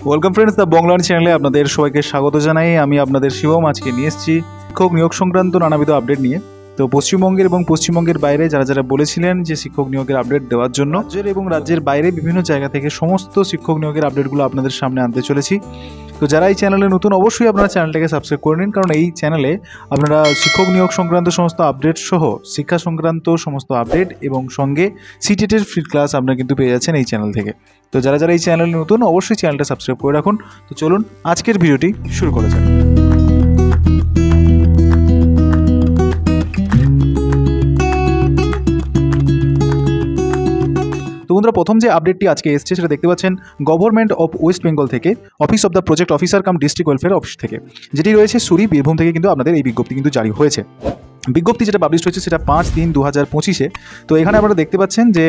Welcome friends, the বংলার চ্যানেলে আপনাদের সবাইকে স্বাগত জানাই। আমি আপনাদের শিবম আজকে নিয়ে এসেছি শিক্ষক নিয়োগ সংক্রান্ত নানাবিধ আপডেট নিয়ে। তো পশ্চিমবঙ্গের এবং পশ্চিমবঙ্গের বাইরে যারা যারা বলেছিলেন যে শিক্ষক নিয়োগের আপডেট দেওয়ার জন্য, রাজ্যের এবং রাজ্যের বাইরে বিভিন্ন জায়গা থেকে সমস্ত শিক্ষক নিয়োগের আপডেটগুলো আপনাদের সামনে আনতে চলেছি। তো যারা এই চ্যানেলে নতুন, অবশ্যই আপনারা চ্যানেলটাকে সাবস্ক্রাইব করে নিন, কারণ এই চ্যানেলে আপনারা শিক্ষক নিয়োগ সংক্রান্ত সমস্ত আপডেট সহ শিক্ষা সংক্রান্ত সমস্ত আপডেট এবং সঙ্গে সিটেটের ফ্রি ক্লাস আপনারা কিন্তু পেয়ে যাচ্ছেন এই চ্যানেল থেকে। তো যারা যারা এই চ্যানেলে নতুন, অবশ্যই চ্যানেলটা সাবস্ক্রাইব করে রাখুন। তো চলুন আজকের ভিডিওটি শুরু করা যাক। তো বন্ধুরা, প্রথম যে আপডেটটি আজকে এসছে সেটা দেখতে পাচ্ছেন গভর্নমেন্ট অফ ওয়েস্ট বেঙ্গল থেকে, office of the project officer come district welfare office থেকে, যেটি রয়েছে সুরি, বীরভূম থেকে কিন্তু আপনাদের এই বিজ্ঞপ্তি কিন্তু জারি হয়েছে। বিজ্ঞপ্তি যেটা পাবলিশ হয়েছে সেটা 5/3/2025। তো এখানে আপনারা দেখতে পাচ্ছেন যে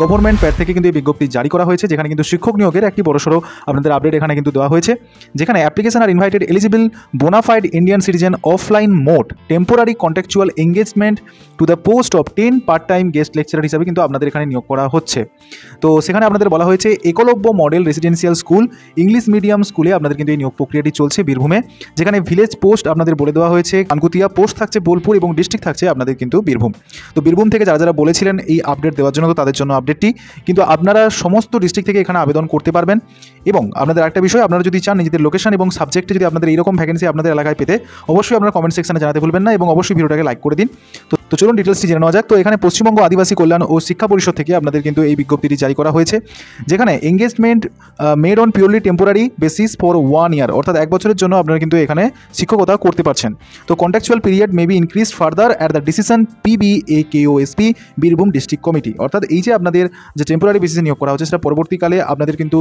গভর্নমেন্ট প্যাড থেকে কিন্তু এই বিজ্ঞপ্তি জারি করা হয়েছে, যেখানে কিন্তু শিক্ষক নিয়োগের একটি বড়সড় আপনাদের আপডেট এখানে কিন্তু দেওয়া হয়েছে, যেখানে অ্যাপ্লিকেশন আর invited eligible bonafide Indian citizen offline mode temporary contractual engagement to the post of 10 part time guest lecturer হিসাবে কিন্তু আপনাদের এখানে নিয়োগ করা হচ্ছে। তো সেখানে আপনাদের বলা হয়েছে Eklavya model residential school English medium স্কুলে আপনাদের কিন্তু এই নিয়োগ প্রক্রিয়াটি চলছে বীরভূমে, যেখানে ভিলেজ পোস্ট আপনাদের বলে দেওয়া হয়েছে কানকুতিয়া, পোস্ট থাকছে বোলপুর এবং ডিস্ট্রিক্ট থাকছে আপনাদের কিন্তু বীরভূম। তো বীরভূম থেকে যারা যারা বলেছিলেন এই আপডেট দেওয়ার জন্য, তো তাদের জন্য আপডেটটি কিন্তু আপনারা সমস্ত ডিস্ট্রিক্ট থেকে এখানে আবেদন করতে পারবেন। এবং আপনাদের একটা বিষয়, আপনারা যদি চান নিজেদের লোকেশন এবং সাবজেক্টে যদি আপনাদের এইরকম ভ্যাকেন্সি আপনাদের এলাকায় পেতে, অবশ্যই আপনারা কমেন্ট সেকশনে জানাতে ভুলবেন না এবং অবশ্যই ভিডিওটাকে লাইক করে দিন। তো চলুন ডিটেলসটি জেনে নেওয়া যাক। তো এখানে পশ্চিমবঙ্গ আদিবাসী কল্যাণ ও শিক্ষা পরিষদ থেকে আপনাদের কিন্তু এই বিজ্ঞপ্তিটি জারি করা হয়েছে, যেখানে engagement made on purely temporary basis for 1 ইয়ার, অর্থাৎ 1 বছরের জন্য আপনারা কিন্তু এখানে শিক্ষকতা করতে পারছেন। তো contractual period may be increase further at the decision PBAKOSP Birbhum district committee, অর্থাৎ এই যে আপনাদের যে টেম্পোরারি বেসিসে নিয়োগ করা হচ্ছে সেটা পরবর্তীকালে আপনাদের কিন্তু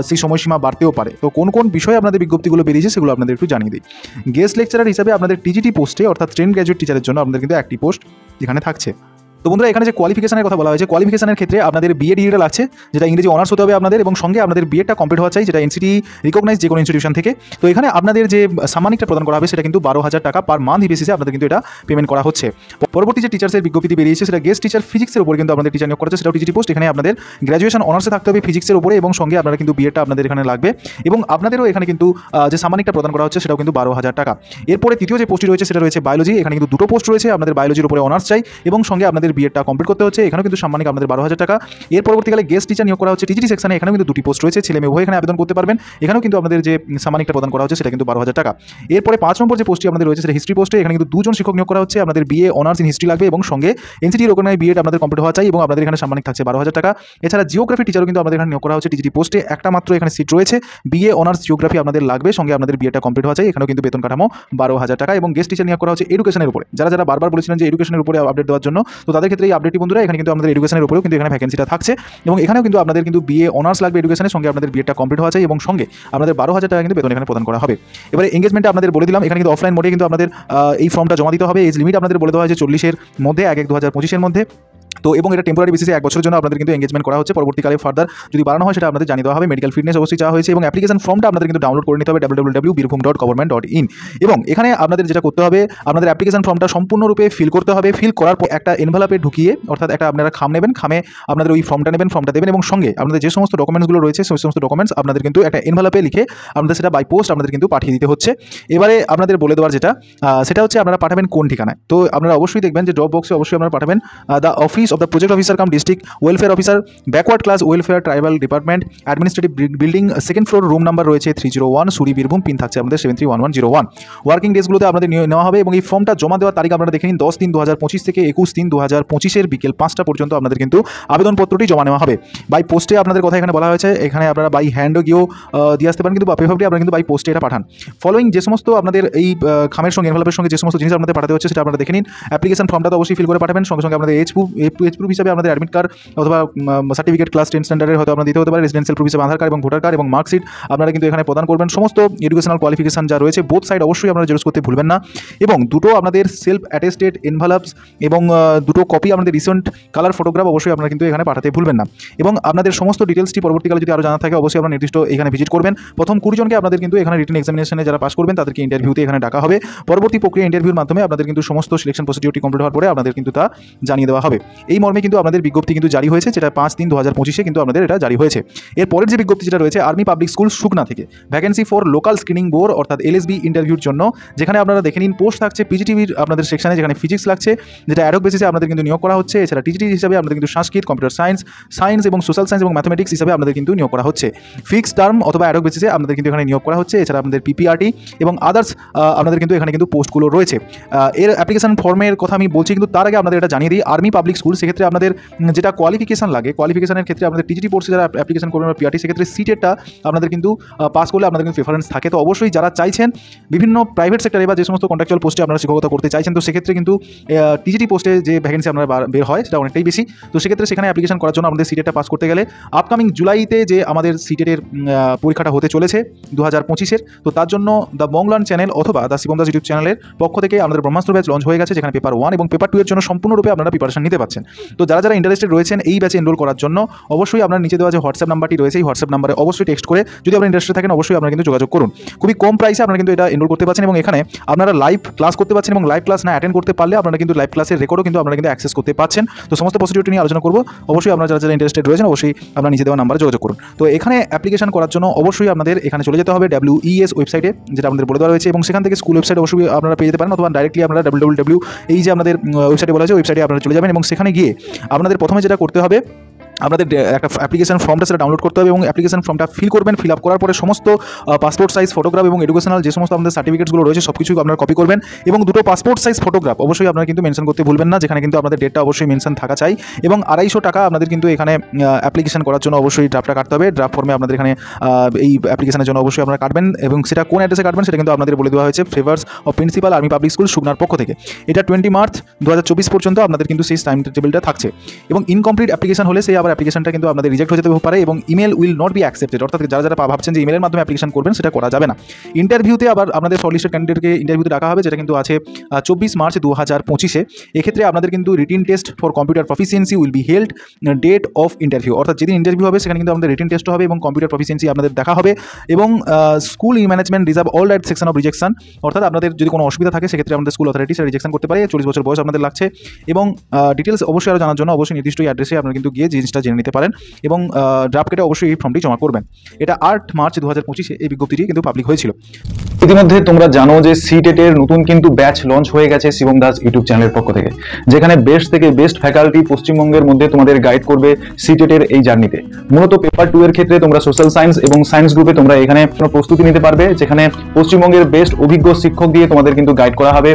সেই সময়সীমা বাড়তেও পারে। তো কোন কোন বিষয়ে আপনাদের বিজ্ঞপ্তিগুলো বেরিয়েছে সেগুলো আপনাদের একটু জানিয়ে দিই। গেস্ট লেকচারার হিসাবে আপনাদের TGT পোস্টে, অর্থাৎ ট্রেন গ্র্যাজুয়েট টিচারের জন্য আপনাদের কিন্তু একটি পোস্ট এখানে থাকছে। তো বন্ধুরা, এখানে যে কোয়ালিফিকেশনের কথা বলা হয়েছে, কোয়ালিফিকেশনের ক্ষেত্রে আপনাদের BA ডিগ্রিটা লাগছে, যেটা ইংরেজি অনার্স হতে হবে আপনাদের, এবং সঙ্গে আপনাদের বিএডটা কমপ্লিট হওয়া চাই, যেটা NCT রিকগনাইজ যে কোনো ইনস্টিটিউশন থেকে। তো এখানে আপনাদের যে সাম্মানিকটা প্রদান করা হবে সেটা কিন্তু 12,000 টাকা পার মান্থ বেসিসে আপনাদের কিন্তু এটা পেমেন্ট করা হচ্ছে। পরবর্তী যে টিচার্সের বিজ্ঞপ্তি বেরিয়েছে সেটা গেস্ট টিচার ফিজিক্সের উপর কিন্তু আপনাদের টিচার নিয়োগ করা হচ্ছে, সেটাও TGT পোস্ট। এখানে আপনাদের গ্র্যাজুয়েশন অনার্সে থাকতে হবে ফিজিক্সের উপরে, এবং সঙ্গে আপনারা কিন্তু বিএডটা আপনাদের এখানে লাগবে, এবং আপনাদেরও এখানে কিন্তু যে সাম্মানিকটা প্রদান করা হচ্ছে সেটাও কিন্তু 12,000 টাকা। এরপরে তৃতীয় যে পোস্টটি রয়েছে সেটা রয়েছে বায়োলজি। এখানে কিন্তু দুটো পোস্ট রয়েছে, আপনাদের বায়োলজির উপরে অনার্স চাই এবং সঙ্গে আপনাদের বিএডটা কমপ্লিট করতে হচ্ছে, এখানেও কিন্তু সাম্মানিক আপনাদের 12,000 টাকা। এর পরবর্তীকালে গেস্ট টিচার নিয়োগ করা হচ্ছে TGT সেকশনে, এখানেও কিন্তু দুটি পোস্ট রয়েছে, ছেলে মেয়ে উভয় এখানে আবেদন করতে পারবেন। এখানেও কিন্তু আপনাদের যে সাম্মানিকটা প্রদান করা হচ্ছে সেটা কিন্তু 12,000 টাকা। এরপরে 5 নম্বর যে পোস্টটি আপনাদের রয়েছে সেটা হিস্ট্রি পোস্টে, এখানে কিন্তু 2 জন শিক্ষক নিয়োগ করা হচ্ছে, আপনাদের BA অনার্স ইন হিস্ট্রি লাগবে এবং সঙ্গে NCT রিকগনাইজড বিএড আপনাদের কমপ্লিট হওয়া চাই, এবং আপনাদের এখানে সাম্মানিক থাকছে 12,000 টাকা। এছাড়া জিওগ্রাফি টিচারও কিন্তু আপনাদের এখানে নিয়োগ করা হচ্ছে TGT পোস্টে, একটা মাত্র এখানে সিট রয়েছে, BA অনার্স জিওগ্রাফি আপনাদের লাগবে, সঙ্গে আপনাদের বিএডটা কমপ্লিট হওয়া চাই, এখানেও কিন্তু বেতন কাঠামো 12,000 টাকা। এবং গেস্ট টিচার নিয়োগ করা হচ্ছে এডুকেশনের উপরে, যারা যারা বারবার বলেছিলেন যে এডুকেশনের উপরে আপডেট দেওয়ার জন্য, তো তাদের ক্ষেত্রে এই আপডেটটি বন্ধুরা, এখানে কিন্তু আমাদের এডুকেশনের উপরেও কিন্তু এখানে ভ্যাকেন্সিটা থাকছে, এবং এখানেও কিন্তু আপনাদের কিন্তু BA অনার্স লাগবে এডুকেশনের, সঙ্গে আপনাদের বিএডটা কমপ্লিট হওয়া চাই, এবং সঙ্গে আপনাদের 12,000 টাকা কিন্তু বেতন এখানে প্রদান করা হবে। এবারে এঙ্গেজমেন্টটা আপনাদের বলে দিলাম, এখানে কিন্তু অফলাইন মোডে কিন্তু আপনাদের এই ফর্মটা জমা দিতে হবে। এজ লিমিট আপনাদের বলে দেওয়া হয়েছে 40-এর মধ্যে, 1/1/2025-এর মধ্যে। তো এবং এটা টেম্পোরারি বেসিসে 1 বছরের জন্য আপনাদের কিন্তু এঙ্গেজমেন্ট করা হচ্ছে, পরবর্তীকালে ফার্দার যদি বাড়ানো হয় সেটা আপনাদের জানিয়ে দেওয়া হবে। মেডিকেল ফিটনেস অবশ্যই চাওয়া হয়েছে, এবং অ্যাপ্লিকেশন ফর্মটা আপনাদের কিন্তু ডাউনলোড করে নিতে হবে www.birbhum.government.in। এবং এখানে আপনাদের যেটা করতে হবে, আপনাদের অ্যাপ্লিকেশন ফর্মটা সম্পূর্ণরূপে ফিল করতে হবে। ফিল করার পর একটা এনভেলপে ঢুকিয়ে, অর্থাৎ একটা আপনারা খাম নেবেন, খামে আপনাদের ওই ফর্মটা নেবেন, ফর্মটা দেবেন, এবং সঙ্গে আপনাদের যে সমস্ত ডকুমেন্টসগুলো রয়েছে সেই সমস্ত ডকুমেন্টস আপনাদের কিন্তু একটা এনভেলপে লিখে আপনাদের সেটা বাই পোস্ট আপনাদের কিন্তু পাঠিয়ে দিতে হচ্ছে। এবারে আপনাদের বলে দেওয়ার যেটা সেটা হচ্ছে আপনারা পাঠাবেন কোন ঠিকানায়। তো আপনারা অবশ্যই দেখবেন যে ড্রপ বক্সে অবশ্যই আপনারা পাঠাবেন the office of the project officer come district welfare officer, backward class welfare tribal department, administrative building, 2nd floor, room number রয়েছে 301, সুরি, বীরভূম, পিন থাকছে আমাদের 731101। ওয়ার্কিং ডেজগুলোতে আপনাদের নেওয়া হবে, এবং এই ফর্মটা জমা দেওয়ার তারিখ আপনারা দেখে নিন 10/3/2025 থেকে 21/3/2025-এর বিকেল 5টা পর্যন্ত আপনাদের কিন্তু আবেদনপত্রটি জমা নেওয়া হবে। বাই পোস্টে আপনাদের কথা এখানে বলা হয়েছে, এখানে আপনারা বাই হ্যান্ডও গিয়েও দিয়ে আসতে পারেন, কিন্তু প্রেফারেবলি আপনারা কিন্তু বাই পোস্টে এটা পাঠান। ফলোইং যে সমস্ত আপনাদের এই খামের সঙ্গে এনভেলপের সঙ্গে যে সমস্ত জিনিস আপনাদের পাঠাতে হচ্ছে সেটা আপনারা দেখে নিন। অ্যাপ্লিকেশন ফর্মটা তো অবশ্যই ফিল করে পাঠাবেন, সঙ্গে সঙ্গে আপনাদের এজ প্রুফ হিসাবে আপনাদের অ্যাডমিট কার্ড অথবা সার্টিফিকেট ক্লাস 10 স্ট্যান্ডার্ডের হয়তো আপনারা দিতে হতে পারে, রেসিডেন্সিয়াল প্রুফ হিসাবে আধার কার্ড এবং ভোটার কার্ড এবং মার্কশিট আপনারা কিন্তু এখানে প্রদান করবেন। সমস্ত এডুকেশনাল কোয়ালিফিকেশন যা রয়েছে বোথ সাইড অবশ্যই আপনারা জেরক্স করতে ভুলবেন না, এবং দুটো আপনাদের সেলফ অ্যাটেস্টেড এনভেলপস এবং দুটো কপি আপনাদের রিসেন্ট কালার ফটোগ্রাফ অবশ্যই আপনারা কিন্তু এখানে পাঠাতে ভুলবেন না। এবং আপনাদের সমস্ত ডিটেলসটি পরবর্তীকালে যদি আরও জানা থাকে অবশ্যই আপনারা নির্দিষ্ট এখানে ভিজিট করবেন। প্রথম 20 জনকে আপনাদের কিন্তু এখানে রিটেন এক্সামিনেশনে যারা পাস করবেন তাদেরকে ইন্টারভিউতে এখানে ডাকা হবে। পরবর্তী প্রক্রিয়া ইন্টারভিউর মাধ্যমে আপনাদের কিন্তু সমস্ত সিলেকশন প্রসিডিউরটি কমপ্লিট হওয়ার পরে আপনাদের কিন্তু তা জানিয়ে দেওয়া হবে। এই মর্মে কিন্তু আমাদের বিজ্ঞপ্তি কিন্তু জারি হয়েছে, যেটা 5/3/2025 কিন্তু আমাদের এটা জারি হয়েছে। এর পরের যে বিজ্ঞপ্তি যেটা রয়েছে আর্মি পাবলিক স্কুল সুকনা থেকে, vacancy for local screening board অর্থাৎ এলএসবি ইন্টারভিউর জন্য, যেখানে আপনারা দেখে নিন পোস্ট থাকছে পিজিটিভির আপনাদের সেকশনে, যেখানে ফিজিক্স লাগছে, যেটা অ্যাডহক বেসিসে আপনাদের কিন্তু নিয়োগ করা হচ্ছে। এছাড়া টিজিটি হিসাবে আপনাদের কিন্তু সংস্কৃত, কম্পিউটার সায়েন্স এবং সোশ্যাল সায়েন্স এবং ম্যাথমেটিক্স হিসাবে আপনাদের কিন্তু নিয়োগ করা হচ্ছে। ফিক্সড টার্ম অথবা অ্যাডহক বেসিসে আপনাদের কিন্তু এখানে নিয়োগ করা হচ্ছে। এছাড়া আপনাদের পিপিআরটি এবং আদার্স আপনাদের কিন্তু এখানে কিন্তু পোস্টগুলো রয়েছে। এর অ্যাপ্লিকেশন ফর্মের কথা আমি বলছি, কিন্তু তার আগে আপনাদের এটা জানিয়ে দিই, আর্মি পাবলিক স্কুল সেক্ষেত্রে আপনাদের যেটা কোয়ালিফিকেশন লাগে, কোয়ালিফিকেশনের ক্ষেত্রে আপনাদের টিজিটি কোর্সে যারা অ্যাপ্লিকেশন করবেন বা পিআরটি, সেক্ষেত্রে সিটেটটা আপনাদের কিন্তু পাস করলে আপনাদের কিন্তু প্রেফারেন্স থাকে। তো অবশ্যই যারা চাইছেন বিভিন্ন প্রাইভেট সেক্টরে বা যে সমস্ত কন্ট্রাকচুয়াল পোস্টে আপনারা শিক্ষকতা করতে চাইছেন, তো সেক্ষেত্রে কিন্তু টিজিটি পোস্টে যে ভ্যাকেন্সি আপনারা বের হয় সেটা অনেকটাই বেশি। তো সেক্ষেত্রে সেখানে অ্যাপ্লিকেশন করার জন্য আমাদের সিটেটটা পাস করতে গেলে আপকামিং জুলাইতে যে আমাদের সিটেটের পরীক্ষাটা হতে চলেছে 2025-এর, তো তার জন্য দ্য মংলান চ্যানেল অথবা দ্য শিবম দাস ইউটিউব চ্যানেলের পক্ষ থেকে আমাদের ব্রহ্মাস্ত্র ব্যাচ লঞ্চ হয়ে গেছে, যেখানে পেপার 1 এবং পেপার 2 এর জন্য সম্পূর্ণরূপে আপনারা প্রিপারেশন নিতে পারছেন। তো যারা ইন্টারেস্টেড রয়েছেন এই ব্যাচে এনরোল করার জন্য, অবশ্যই আপনার নিচে দেওয়া যে হোয়াটসঅ্যাপ নাম্বারটি রয়েছে, এই হোয়াটসঅ্যাপ নাম্বারে অবশ্যই টেক্সট করে যদি আপনারা ইন্টারেস্টেড থাকেন অবশ্যই আপনারা কিন্তু যোগাযোগ করুন। খুবই কম প্রাইসে আপনারা কিন্তু এটা এনরোল করতে পারছেন এবং এখানে আপনারা লাইভ ক্লাস করতে পারছেন এবং লাইভ ক্লাস না অ্যাটেন্ড করতে পারলে আপনারা কিন্তু লাইভ ক্লাসের রেকর্ডও কিন্তু আপনারা কিন্তু অ্যাক্সেস করতে পারছেন। তো সমস্ত প্রসিডিউরটি নিয়ে আলোচনা করব। অবশ্যই আপনারা যারা ইন্টারেস্টেড রয়েছেন অবশ্যই আপনারা নিচে দেওয়া নাম্বারে যোগাযোগ করুন। তো এখানে অ্যাপ্লিকেশন করার জন্য অবশ্যই আপনাদের এখানে চলে যেতে হবে WES ওয়েবসাইটে, যেটা আমাদের বলে দেওয়া রয়েছে, এবং সেখান থেকে স্কুল ওয়েবসাইট অবশ্যই আপনারা পেয়ে যেতে পারেন, অথবা ডাইরেক্টলি আপনারা www এই যে আমাদের ওয়েবসাইটে বলা হয়েছে ওয়েবসাইটে আপনারা চলে যাবেন এবং সেখানে গিয়ে আপনাদের প্রথমে যেটা করতে হবে, আপনাদের একটা অ্যাপ্লিকেশন ফর্মটা সেটা ডাউনলোড করতে হবে এবং অ্যাপ্লিকেশন ফর্মটা ফিল করবেন। ফিল আপ করার পরে সমস্ত পাসপোর্ট সাইজ ফটোগ্রাফ এবং এডুকেশনাল যে সমস্ত আমাদের সার্টিফিকেটসগুলো রয়েছে সব কিছু আপনারা কপি করবেন এবং দুটো পাসপোর্ট সাইজ ফটোগ্রাফ অবশ্যই আপনারা কিন্তু মেনশন করতে ভুলবেন না, যেখানে কিন্তু আপনাদের ডেটটা অবশ্যই মেনশন থাকা চাই। এবং 250 টাকা আপনাদের কিন্তু এখানে অ্যাপ্লিকেশন করার জন্য অবশ্যই ড্রাফটটা কাটতে হবে। ড্রাফট ফর্মে আপনাদের এখানে এই অ্যাপ্লিকেশনের জন্য অবশ্যই আপনারা কাটবেন এবং সেটা কোন অ্যাড্রেসে কাটবেন সেটা কিন্তু আপনাদের বলে দেওয়া হয়েছে favours of principal army public school সুকনার পক্ষ থেকে। এটা 20 মার্চ 2024 পর্যন্ত আপনাদের কিন্তু সেই টাইম টেবিলটা থাকছে এবং ইনকমপ্লিট অ্যাপ্লিকেশন হলে সেই আবার অ্যাপ্লিকেশনটা কিন্তু আপনাদের রিজেক্ট হয়ে যেতে পারে এবং email will not be accepted, অর্থাৎ যারা ভাবছেন যে ইমেলের মাধ্যমে অ্যাপ্লিকেশন করবেন সেটা করা যাবে না। ইন্টারভিউতে আবার আপনাদের শর্টলিস্টেড ক্যান্ডিডেটকে ইন্টারভিউতে ডাকা হবে, যেটা কিন্তু আছে 24 মার্চ 2025-এ। এক্ষেত্রে আপনাদের কিন্তু written test for computer proficiency will be held date of interview, অর্থাৎ যেদিন ইন্টারভিউ হবে সেখানে কিন্তু আমাদের রিটিন টেস্ট হবে এবং কম্পিউটার প্রফিসিয়েন্সি আপনাদের দেখা হবে। এবং school management reserve all right section of rejection, অর্থাৎ আপনাদের যদি কোনো অসুবিধা থাকে সেক্ষেত্রে আমাদের স্কুল অথরিটি সেটা রিজেকশন করতে পারে। 40 বছর বয়স আপনাদের লাগছে এবং ডিটেলস অবশ্যই আরও জানার জন্য অবশ্যই নির্দিষ্ট অ্যাড্রেসে আপনারা কিন্তু গিয়ে জিনিসটা জেনে নিতে পারেন এবং ড্রাফট কেটে অবশ্যই এই ফর্মটি জমা করবেন। এটা 8 মার্চ 2025-এ এই বিজ্ঞপ্তিটি কিন্তু পাবলিক হয়েছিল। ইতিমধ্যে তোমরা জানো যে সিটেটের নতুন কিন্তু ব্যাচ লঞ্চ হয়ে গেছে শিবম দাস ইউটিউব চ্যানেলের পক্ষ থেকে, যেখানে বেস্ট থেকে বেস্ট ফ্যাকাল্টি পশ্চিমবঙ্গের মধ্যে তোমাদের গাইড করবে সিটেটের এই জার্নিতে। মূলত পেপার 2 এর ক্ষেত্রে তোমরা সোশ্যাল সায়েন্স এবং সায়েন্স গ্রুপে তোমরা এখানে প্রস্তুতি নিতে পারবে, যেখানে পশ্চিমবঙ্গের বেস্ট অভিজ্ঞ শিক্ষক দিয়ে তোমাদের কিন্তু গাইড করা হবে।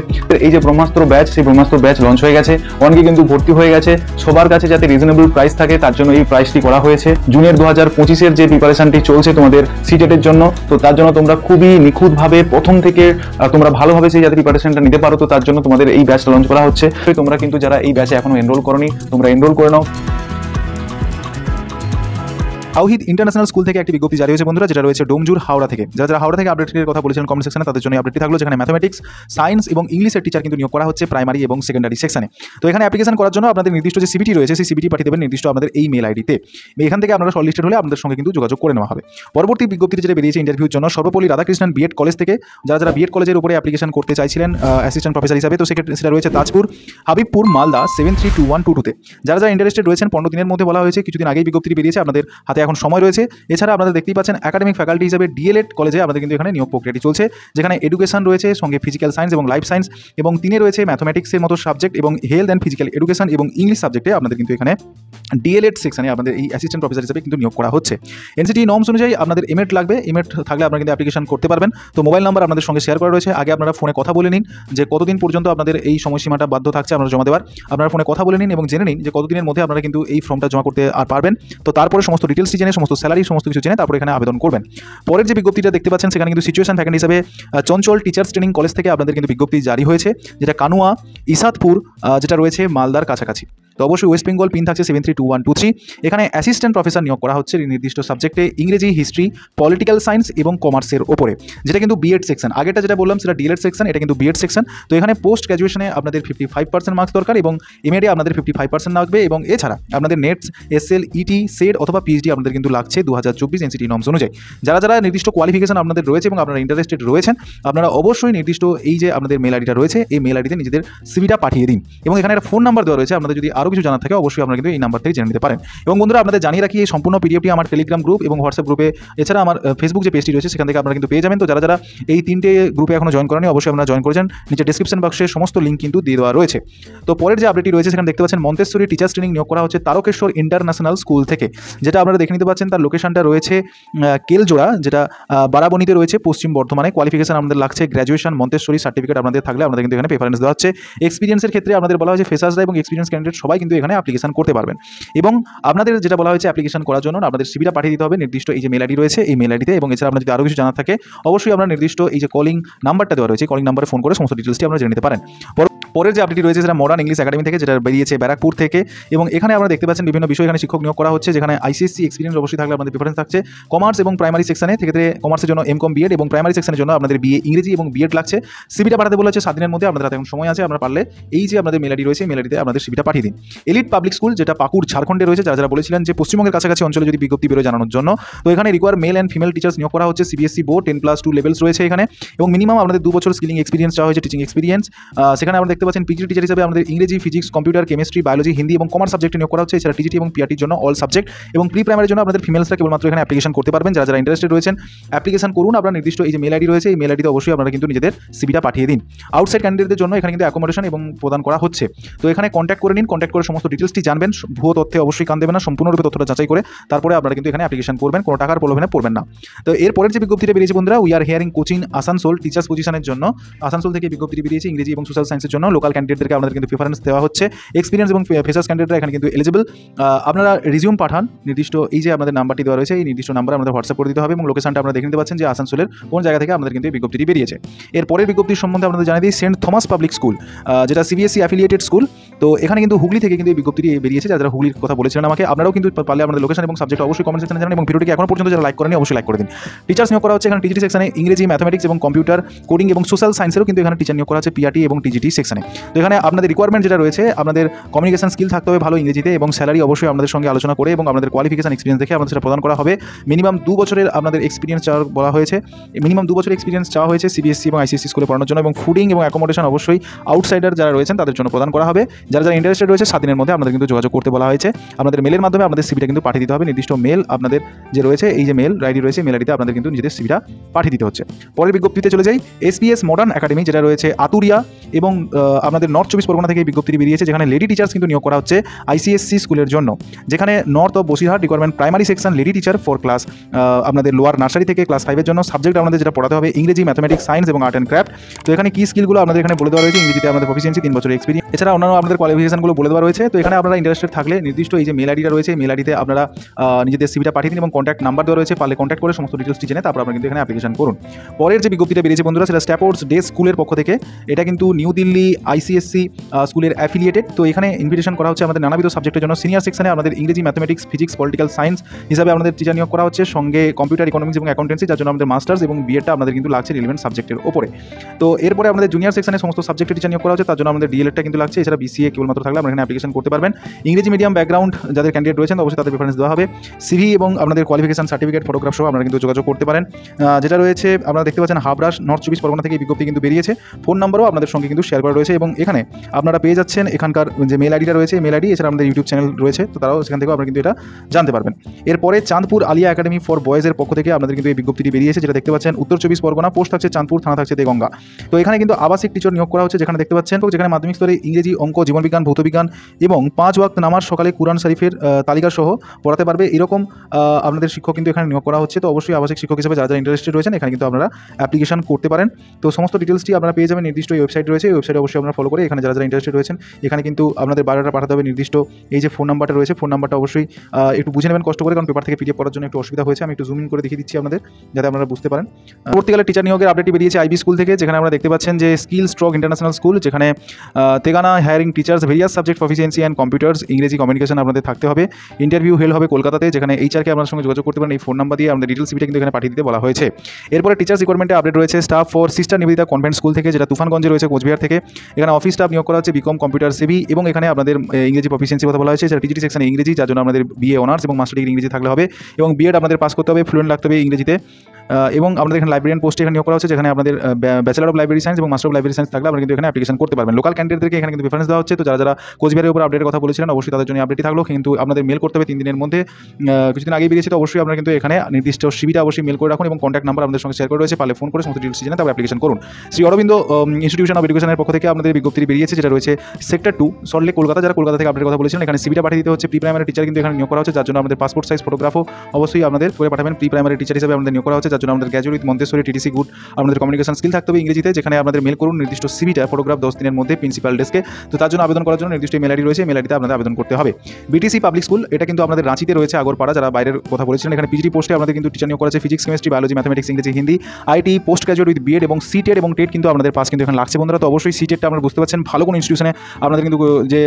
এই যে ব্রহ্মাস্ত্র ব্যাচ, সেই ব্রহ্মাস্ত্র ব্যাচ লঞ্চ হয়ে গেছে, অনেকে কিন্তু ভর্তি হয়ে গেছে। সবার কাছে যাতে রিজনেবল প্রাইস থাকে তার জন্য এই প্রাইসটি করা হয়েছে। জুনের 2025-এর যে প্রিপারেশনটি চলছে তোমাদের সিটেটের জন্য, তো তার জন্য তোমরা খুবই নিখুঁতভাবে প্রথম থেকে তোমরা ভালোভাবে সেই যাতে প্রিপারেশনটা নিতে পারো, তো তার জন্য তোমাদের এই ব্যাচ লঞ্চ করা হচ্ছে। তোমরা কিন্তু যারা এই ব্যাচে এখনো এনরোল করোনি তোমরা এনরোল করে নাও। তাওহিদ ইন্টারন্যাশনাল স্কুল থেকে একটি বিজ্ঞপ্তি জারি হয়েছে বন্ধুরা, যেটা রয়েছে ডোমজুর হাওড়া থেকে। যারা হাওড়া থেকে আপডেটের কথা বলেছেন কমেন্ট সেকশনে তাদের জন্য আপডেটটি থাকলো, যেখানে ম্যাথমেটিক্স, সায়েন্স এবং ইংলিশের টিচার কিন্তু নিয়োগ করা হচ্ছে প্রাইমারি এবং সেকেন্ডারি সেকশনে। তো এখানে অ্যাপ্লিকেশন করার জন্য আপনাদের নির্দিষ্ট যে সিবিটি রয়েছে সেই সিবিটি পাঠিয়ে দেবেন নির্দিষ্ট আমাদের এই মেল আইডিতে। এখান থেকে আপনারা শর্টলিস্টেড হলে আপনাদের সঙ্গে কিন্তু যোগাযোগ করে নেওয়া হবে। পরবর্তী বিজ্ঞপ্তিতে যেটা বেরিয়েছে ইন্টারভিউর জন্য সর্বপল্লী রাধাকৃষ্ণন বিএড কলেজ থেকে, যারা বিএড কলেজের উপরে অ্যাপ্লিকেশন করতে চাইছিলেন অ্যাসিস্ট্যান্ট প্রফেসর হিসাবে, তো সেটা রয়েছে তাজপুর, হাবিবপুর, মালদা 732122-তে। যারা ইন্টারেস্টেড রয়েছেন 15 দিনের মধ্যে বলা হয়েছে, কিছুদিন আগেই বিজ্ঞপ্তি বেরিয়েছে, আপনাদের হাতে এখন সময় রয়েছে। এছাড়া আপনারা দেখতেই পাচ্ছেন একাডেমিক ফ্যাকাল্টি হিসেবে ডিএলএড কলেজে আমাদের কিন্তু এখানে নিয়োগ প্রক্রিয়াটি চলছে, যেখানে এডুকেশন রয়েছে, সঙ্গে ফিজিক্যাল সায়েন্স এবং লাইফ সায়েন্স, এবং 3-এ রয়েছে ম্যাথমেটিক্সের মতো সাবজেক্ট এবং হেলথ অ্যান্ড ফিজিক্যাল এডুকেশন এবং ইংলিশ সাবজেক্টে আপনাদের কিন্তু এখানে ডিএলএড সেকশনে আপনাদের এই অ্যাসিস্ট্যান্ট প্রফেসর হিসেবে কিন্তু নিয়োগ করা হচ্ছে। এনসিটি নর্মস অনুযায়ী আপনাদের এমএড লাগবে, এমএড থাকলে আপনারা কিন্তু অ্যাপ্লিকেশন করতে পারবেন। তো মোবাইল নাম্বার আপনাদের সঙ্গে শেয়ার করা রয়েছে, আগে আপনারা ফোনে কথা বলে নিন যে কতদিন পর্যন্ত আপনাদের এই সময়সীমাটা বাধ্য থাকছে আপনারা জমা দেওয়ার। আপনারা ফোনে কথা বলে নিন এবং জেনে নিন যে কতদিনের মধ্যে আপনারা কিন্তু এই ফর্মটা জমা করতে আর পারবেন। তো তারপরে সমস্ত ডিটেলসটি জেনে, সমস্ত স্যালারি সমস্ত কিছু জেনে তারপরে এখানে আবেদন করবেন। পরের যে বিজ্ঞপ্তিটা দেখতে পাচ্ছেন সেখানে কিন্তু সিচুয়েশন ভ্যাকেন্সি হিসেবে চঞ্চল টিচার্স ট্রেনিং কলেজ থেকে আপনাদের কিন্তু বিজ্ঞপ্তি জারি হয়েছে, যেটা কানুয়া ইসাদপুর যেটা রয়েছে মালদার কাছাকাছি। তো অবশ্যই ওয়েস্ট বেঙ্গল পিন থাকছে 732123। এখানে অ্যাসিস্ট্যান্ট প্রফেসর নিয়োগ করা হচ্ছে নির্দিষ্ট সাবজেক্টে ইংরেজি, হিস্ট্রি, পলিটিক্যাল সায়েন্স এবং কমার্সের ওপরে, যেটা কিন্তু বিএড সেকশন। আগেটা যেটা বললাম সেটা ডিএলএড সেকশন, এটা কিন্তু বিএড সেকশন। তো এখানে পোস্ট গ্র্যাজুয়েশনে আপনাদের 55% মার্কস দরকার এবং এমএডে আপনাদের 55% লাগবে, এবং এছাড়া আপনাদের নেটস, এসএল, ইটি, সেড অথবা পিএইচডি আপনাদের কিন্তু লাগছে 2024 এনসিটি নর্মস অনুযায়ী। যারা নির্দিষ্ট কোয়ালিফিকেশন আপনাদের রয়েছে এবং আপনারা ইন্টারেস্টেড রয়েছেন, আপনারা অবশ্যই নির্দিষ্ট এই যে আপনাদের মেল আইডিটা রয়েছে এই মেল আইডিতে নিজেদের সিভিটা পাঠিয়ে দিন। এবং এখানে একটা ফোন নাম্বার দেওয়া রয়েছে, আপনাদের যদি আরও কিছু জানার থাকে অবশ্যই আপনারা কিন্তু এই নাম্বার থেকে জেনে নিতে পারেন। এবং বন্ধুরা আপনাদের জানিয়ে রাখি এই সম্পূর্ণ পিডিএফটি আমার টেলিগ্রাম গ্রুপ এবং হোয়াটসঅ্যাপ গ্রুপে, এছাড়া আমার ফেসবুক যে পেজটি রয়েছে সেখান থেকে আপনারা কিন্তু পেয়ে যাবেন। তো যারা যারা এই 3টে গ্রুপে এখনো জয়েন করেনি অবশ্যই আপনারা জয়েন করেছেন, নিচে ডেসক্রিপশন বক্সে সমস্ত লিঙ্ক কিন্তু দিয়ে দেওয়া রয়েছে। তো পরের যে আপডেটটি রয়েছে সেখানে দেখতে পাচ্ছেন মন্তেশ্বরী টিচার্স ট্রেনিং নিয়োগ করা হচ্ছে তারকেশ্বর ইন্টারন্যাশনাল স্কুল থেকে, যেটা আপনারা দেখে নিতে পাচ্ছেন। তার লোকেশনটা রয়েছে কেলজোড়া, যেটা বারাবণীতে রয়েছে পশ্চিম বর্ধমানে। কোয়ালিফিকেশন আমাদের লাগছে গ্র্যাজুয়েশন, মন্তেশ্বরী সার্টিফিকেট আপনাদের থাকলে আপনাদের কিন্তু এখানে প্রেফারেন্স দেওয়া হচ্ছে। এক্সপিরিয়েন্সের ক্ষেত্রে আপনাদের বলা হয়েছে ফ্রেশার্সরা এবং এক্সপিরিয়েন্স ক্যান্ডিডেট সবাই কিন্তু এখানে অ্যাপ্লিকেশন করতে পারবেন। এবং আপনাদের যেটা বলা হয়েছে অ্যাপ্লিকেশন করার জন্য আপনাদের সিভিটা পাঠিয়ে দিতে হবে নির্দিষ্ট এই যে মেল আইডি রয়েছে এই মেল আইডিতে। এবং এছাড়া আপনার যদি আরও কিছু জানার থাকে অবশ্যই আপনার নির্দিষ্ট এই যে কলিং নাম্বারটা দেওয়া রয়েছে, কলিং নাম্বারে ফোন করে সমস্ত ডিটেলসটি আপনারা জেনে নিতে পারেন। পরের যে আপডেটটি রয়েছে সেটা মডার্ন ইংলিশ একাডেমি থেকে, যেটা বেরিয়েছে ব্যারাকপুর থেকে। এবং এখানে আপনারা দেখতে পাচ্ছেন বিভিন্ন বিষয় এখানে শিক্ষক নিয়োগ করা হচ্ছে, যেখানে আইসিএসসি এক্সপিরিয়েন্স অবশ্যই থাকলে আপনাদের প্রেফারেন্স থাকছে। কমার্স এবং প্রাইমারি সেকশনে থেকে কমার্সের জন্য এমকম বিএড এবং প্রাইমারি সেকশনের জন্য আপনাদের বিএ ইংরেজি এবং বিএড লাগছে। সিভিটা পাঠাতে বলা হচ্ছে 7 দিনের মধ্যে, আপনাদের হাতে এখন সময় আছে। আপনারা পারলে এই যে আপনাদের মেল আইডি রয়েছে মেল আইডিতে আপনাদের সিভিটা পাঠিয়ে দিন। এলিট পাবলিক স্কুল, যেটা পাকুড় ঝাড়খণ্ডে রয়েছে, যারা যারা বলেছিলেন যে পশ্চিমবঙ্গের কাছাকাছি অঞ্চলে যদি বিজ্ঞপ্তি বেরোয় জানানোর জন্য, তো এখানে require male and female teachers নিয়োগ করা হচ্ছে। সিবিএসসি বোর্ড 10+2 লেভেলস রয়েছে এখানে। এবং মিনিমাম আপনাদের 2 বছর স্কিলিং এক্সপিরিয়েন্স চাওয়া হয়েছে, টিচিং এক্সপিরিয়েন্স। সেখানে আপনারা দেখতে পাচ্ছেন পিজি টিচার হিসেবে আমাদের ইংরেজি, physics, computer, chemistry, biology, Hindi এবং কমার্স সাবজেক্টে নিয়োগ করা হচ্ছে। এছাড়া টিজিটি এবং পিআরটির জন্য অল সাবজেক্ট। এবং প্রি প্রাইমারির জন্য আপনাদের ফিমেলসরা কেবলমাত্র এখানে অ্যাপ্লিকেশন করতে পারবেন। যারা যারা ইন্টারেস্টেড রয়েছেন অ্যাপ্লিকেশন করুন। আপনার নির্দিষ্ট এই যে মেল আইডি রয়েছে এই মেল আইডিতে অবশ্যই আপনারা কিন্তু নিজেদের সিভিটা পাঠিয়ে দিন। আউটসাইড ক্যান্ডিডেটদের জন্য এখানে কিন্তু অ্যাকোমোডেশন এবং প্রদান করা হচ্ছে। তো এখানে কন্ট্যাক্ট করে নিন, কন্ট্যাক্ট করে সমস্ত ডিটেলসটি জানবেন। ভুয়ো তথ্যে অবশ্যই কান দেবেন না, সম্পূর্ণরূপে তথ্যটা যাচাই করে তারপরে আপনারা কিন্তু এখানে অ্যাপ্লিকেশন করবেন, কোনো টাকার প্রলোভনে পড়বেন না। তো এরপরের যে বিজ্ঞপ্তিটা বেরিয়েছে বন্ধুরা, we are hearing coaching Asansol teachers পজিশনের জন্য। আসানসোল থেকে বিজ্ঞপ্তি বেরিয়েছে ইংরেজি এবং সোশ্যাল সায়েন্সের জন্য। লোকাল ক্যান্ডিডেটদেরকে আপনাদের কিন্তু প্রেফারেন্স দেওয়া হচ্ছে। এক্সপিরিয়েন্স এবং ফ্রেশার্স ক্যান্ডিডেটরা এখানে কিন্তু এলিজিবল। আপনারা রিজিউম পাঠান, নির্দিষ্ট এই যে আপনাদের নাম্বারটি দেওয়া রয়েছে এই নির্দিষ্ট নাম্বারে আমাদের হোয়াটসঅ্যাপ করে দিতে হবে। এবং লোকেশনটা আপনারা দেখে নিতে পাচ্ছেন যে আসানসোলের কোন জায়গা থেকে আপনাদের কিন্তু এই বিজ্ঞপ্তিটি বেরিয়েছে। এরপরের বিজ্ঞপ্তির সম্বন্ধে আপনাদের জানিয়ে দিই সেন্ট থমাস পাবলিক স্কুল, যেটা সিবিএসসি অ্যাফিলিয়েটেড স্কুল। তো এখানে কিন্তু হুগলি থেকে কিন্তু এই বিজ্ঞপ্তিটি বেরিয়েছে। যারা হুগলির কথা বলেছিলেন আমাকে, আপনারাও কিন্তু পারলে আমাদের লোকেশন এবং সাবজেক্ট অবশ্যই কমেন্ট সেকশনে জানান। এবং ভিডিওটিকে এখনো পর্যন্ত যারা লাইক করেনি অবশ্যই লাইক করে দিন। টিচার্স নিয়োগ করা হচ্ছে এখানে টিজিটি সেকশনে ইংরেজি, ম্যাথমেটিক্স এবং কম্পিউটার, কোডিং এবং সোশ্যাল সায়েন্সেরও কিন্তু এখানে টিচার নিয়োগ করা হচ্ছে পিআরটি এবং টিজিটি সেকশনে। তো এখানে আপনাদের রিকোয়ারমেন্ট যেটা রয়েছে, আপনাদের কমিউনিকেশন স্কিল থাকতে হবে ভালো ইংরেজিতে, এবং স্যালারি অবশ্যই আপনাদের সঙ্গে আলোচনা করে এবং আপনাদের কোয়ালিফিকেশন এক্সপিরিয়েন্স দেখে আপনাদের সেটা প্রদান করা হবে। মিনিমাম 2 বছরের আপনাদের এক্সপিরিয়েন্স চাওয়া বলা হয়েছে, মিনিমাম 2 বছরের এক্সপিরিয়েন্স চাওয়া হয়েছে সিবিএসসি এবং আইসিএসসি স্কুলে পড়ানোর জন্য। এবং ফুডিং এবং অ্যাকোমোডেশন অবশ্যই আউটসাইডার যারা রয়েছেন তাদের জন্য প্রদান করা হবে। যারা যারা ইন্টারেস্টেড রয়েছে 7 দিনের মধ্যে আপনাদের কিন্তু যোগাযোগ করতে বলা হয়েছে। আপনাদের মেলের মাধ্যমে আপনাদের সিভিটা কিন্তু পাঠিয়ে দিতে হবে। নির্দিষ্ট মেল আপনাদের যে রয়েছে এই যে মেল আইডি রয়েছে মেল আইডিতে আপনাদের কিন্তু নিজেদের সিভিটা পাঠিয়ে দিতে হচ্ছে। পরের বিজ্ঞপ্তিতে চলে যাই এসপিএস মডার্ন একাডেমি, যেটা রয়েছে আতুরিয়া এবং আপনাদের নর্থ 24 পরগনা থেকে বিজ্ঞপ্তি বেরিয়েছে, যেখানে লেডি টিচার্স কিন্তু নিয়োগ করা হচ্ছে আইসিএসসি স্কুলের জন্য। যেখানে north of Basirhat requirement primary section lady teacher for class আপনাদের লোয়ার নার্সারি থেকে ক্লাস 5 এর জন্য। সাবজেক্ট আপনাদের যেটা পড়াতে হবে ইংরেজি, ম্যাথমেটিক্স, সায়েন্স এবং আর্ট অ্যান্ড ক্রাফট। তো এখানে কি স্কিলগুলো আপনাদের এখানে বলে দেওয়া রয়েছে, ইংরেজিতে আমাদের প্রফিসিয়েন্সি 3 বছরের এক্সপিরিয়েন্স, এছাড়া অন্যান্য আপনাদের কোয়ালিফিকেশনগুলো বলে দেওয়া রয়েছে। তো এখানে আপনারা ইন্টারেস্টেড থাকলে নির্দিষ্ট এই যে মেল আইডিটা রয়েছে মেল আইডিতে আপনারা নিজেদের সিভিটা পাঠিয়ে দিন এবং কন্ট্যাক্ট নাম্বার দেওয়া রয়েছে, পারলে কন্ট্যাক্ট করে সমস্ত ডিটেলসটি জেনে তারপর আপনারা কিন্তু এখানে অ্যাপ্লিকেশন করুন। পরের যে বিজ্ঞপ্তিটা বেরিয়েছে বন্ধুরা সেটা স্ট্যাফোর্ডস ডে স্কুলের পক্ষ থেকে। এটা কিন্তু নিউ দিল্লি আইসিএসসি স্কুলের অ্যাফিলিয়েটেড। তো এখানে ইনভিটেশন করা হচ্ছে আমাদের নানাবিধ সাবজেক্টের জন্য। সিনিয়র সেকশনে আমাদের ইংরেজি, ম্যাথমেটিক্স, ফিজিক্স, পলিটিক্যাল সায়েন্স হিসাবে আমাদের টিচার নিয়োগ করা হচ্ছে, সঙ্গে কম্পিউটার, ইকোনমিক্স এবং অ্যাকাউন্টেন্সি, যার জন্য আমাদের মাস্টার্স এবং বিএডটা আমাদের কিন্তু লাগছে রিলেভেন্ট সাবজেক্টের ওপরে। তো এরপরে আমাদের জুনিয়র সেকশনে সমস্ত সাবজেক্টের টিচার নিয়োগ করা হচ্ছে, তার জন্য আমাদের ডিএলএডটা কিন্তু লাগছে। এছাড়া বিসিএ কেবলমাত্র থাকলে আমরা এখানে অ্যাপ্লিকেশন করতে পারবেন। ইংরেজি মিডিয়াম ব্যাকগ্রাউন্ড যাদের ক্যান্ডিডেট রয়েছেন অবশ্যই তাদের প্রেফারেন্স দেওয়া হবে। সিভি এবং আপনাদের কোয়ালিফিকেশন সার্টিফিকেট, ফটোগ্রাফ সহ আপনারা কিন্তু যোগাযোগ করতে পারেন। যেটা রয়েছে আপনারা দেখতে পাচ্ছেন হাবড়া নর্থ 24 পরগনা থেকে বিজ্ঞপ্তি কিন্তু বেরিয়েছে। ফোন নাম্বারও আপনাদের সঙ্গে কিন্তু শেয়ার করা রয়েছে এবং এখানে আপনারা পেয়ে যাচ্ছেন এখানকার যে মেল আইডিটা রয়েছে মেল আইডি, এছাড়া আমাদের ইউটিউব চ্যানেল রয়েছে, তো তারাও সেখান থেকেও আপনারা কিন্তু এটা জানতে পারবেন। এরপরে চাঁদপুর আলিয়া একাডেমি ফর বয়েজের পক্ষ থেকে আপনাদের কিন্তু এই বিজ্ঞপ্তিটি বেরিয়েছে, যেটা দেখতে পাচ্ছেন উত্তর 24 পরগনা, পোস্ট থাকছে চাঁদপুর, থানা থাকছে দেগঙ্গা। তো এখানে কিন্তু আবাসিক টিচার নিয়োগ করা হচ্ছে, যেখানে দেখতে পাচ্ছেন যেখানে মাধ্যমিক স্তরে ইংরেজি, অঙ্ক, জীবনবিজ্ঞান, ভৌতবিজ্ঞান এবং 5 ওয়াক্ত নামাজ সকালে কুরআন শরীফের তালিকা সহ পড়াতে পারবে এরকম আপনাদের শিক্ষক কিন্তু এখানে নিয়োগ করা হচ্ছে। তো অবশ্যই আবাসিক শিক্ষক হিসেবে যারা যারা ইন্টারেস্টেড রয়েছেন এখানে কিন্তু আপনারা অ্যাপ্লিকেশন করতে পারেন। তো সমস্ত ডিটেলসটি আপনারা পেয়ে যাবেন নির্দিষ্ট এই ওয়েবসাইট রয়েছে, এই ওয়েবসাইটে অবশ্যই আপনারা ফলো করে এখানে যারা যারা ইন্টারেস্টেড রয়েছেন এখানে কিন্তু আপনাদের বায়োডাটা পাঠাতে হবে। নির্দিষ্ট এই যে ফোন নাম্বারটা রয়েছে ফোন নাম্বারটা অবশ্যই একটু বুঝে নেবেন কষ্ট করে, কারণ পেপার থেকে পিডিএফ করার জন্য একটু অসুবিধা হয়েছে। আমি একটু জুম ইন করে দেখিয়ে দিচ্ছি আপনাদের যাতে আপনারা বুঝতে পারেন। পরবর্তীকালে টিচার নিয়োগের আপডেটটি বেরিয়েছে আইবি স্কুল থেকে, যেখানে আমরা দেখতে পাচ্ছেন যে স্কিল স্ট্রোক ইন্টারন্যাশনাল স্কুল, যেখানে তেগানা hiring teachers various subject proficiency and computers, ইংরেজি, কমিউনিকেশন আপনাদের থাকতে হবে। ইন্টারভিউ হেল হবে কলকাতাতে, যেখানে এইচআরকে আপনার সঙ্গে যোগাযোগ করতে পারেন এই ফোন নাম্বার দিয়ে। আমাদের ডিটেলস সিভিটা কিন্তু এখানে পাঠিয়ে দিতে বলা হয়েছে। এরপরে টিচার্স রিকোয়ারমেন্টে আপডেট রয়েছে staff for sister Nivedita convent school থেকে, যেটা তুফানগঞ্জে রয়েছে কোচবিহার থেকে। এখানে অফিস স্টাফ নিয়োগ করা হচ্ছে বিকম, কম্পিউটার, সিভি এবং এখানে আপনাদের ইংরেজি প্রফিসিয়েন্সি কথা বলা হয়েছে। যেটা টিজিটি সেকশনে ইংরেজি, যার জন্য আমাদের বিএ অনার্স এবং মাস্টার ডিগ্রি ইংরেজি থাকলে হবে এবং বিএড আপনাদের পাস করতে হবে, ফ্লুয়েন্ট লাগতে হবে ইংরেজিতে। এবং আমাদের এখানে লাইব্রেরিয়ান পোস্টে এখানে নিয়োগ করা হচ্ছে, যেখানে আপনাদের ব্যাচেলার অফ লাইব্রেরি সায়েন্স এবং মাস্টার অফ লাইব্রেরি সায়েন্স থাকলে আপনারা কিন্তু এখানে অ্যাপ্লিকেশন করতে পারবেন। লোকাল ক্যান্ডিডেটদেরকে এখানে কিন্তু প্রেফারেন্স দেওয়া হচ্ছে। তো যারা কোচবিহারের উপর আপডেটের কথা বলেছিলেন অবশ্যই তাদের জন্য আপডেটই থাকলো, কিন্তু আপনাদের মেল করতে হবে 3 দিনের মধ্যে। কিছুদিন আগেই বেরিয়েছে, তো অবশ্যই আপনারা কিন্তু এখানে নির্দিষ্ট সিভিটা অবশ্যই মেল করে রাখুন এবং কন্ট্যাক্ট নাম্বার আমাদের সঙ্গে শেয়ার করে রয়েছে, পারলে ফোন করে সমস্ত ডিটেলস জেনে তারপর অ্যাপ্লিকেশন করুন। শ্রী অরবিন্দ ইনস্টিটিউশন অফ এডুকেশনের পক্ষ থেকে আপনাদের বিজ্ঞপ্তি বেরিয়েছে, যেটা রয়েছে সেক্টর 2 সল্টলেক কলকাতা। যারা কলকাতা থেকে আপডেটের কথা বলেছিলেন এখানে সিভিটা পাঠিয়ে দিতে হচ্ছে। প্রি প্রাইমারি টিচার কিন্তু এখানে নিয়োগ করা হচ্ছে, যার জন্য আমাদের পাসপোর্ট সাইজ ফটোগ্রাফও অবশ্যই আপনাদের করে পাঠাবেন। প্রি প্রাইমারি টিচার হিসেবে আমাদের নিয়োগ করা হচ্ছে, যার জন্য আমাদের graduate with Montessori TTC good আমাদের কমিউনিকেশন স্কিল থাকতে হবে ইংরেজিতে, যেখানে আপনাদের মেল করুন নির্দিষ্ট সিভিটা ফটোগ্রাফ 10 দিনের মধ্যে প্রিন্সিপাল ডেস্কে। তো তার জন্য আবেদন করার জন্য নির্দিষ্ট মেল আইডি রয়েছে, মেল আইডিতে আপনাদের আবেদন করতে হবে। বিটিসি পাবলিক স্কুল এটা কিন্তু আমাদের রাঁচিতে রয়েছে, আগরপাড়া। যারা বাইরের কথা বলেছিলেন এখানে পিজিটি পোস্টে আমাদের কিন্তু টিচার নিয়োগ করা আছে, ফিজিক্স কেমিস্ট্রি বায়োলজি ম্যাথমেটিক্স ইংরেজি Hindi IT post graduate with B Ed এবং সিটেড এবং টেট কিন্তু আমাদের পাস কিন্তু এখানে লাগছে বন্ধুরা। তো অবশ্যই সিটেডটা আপনারা বুঝতে পারছেন ভালো কোনো ইনস্টিটিউশনে আপনাদের কিন্তু যে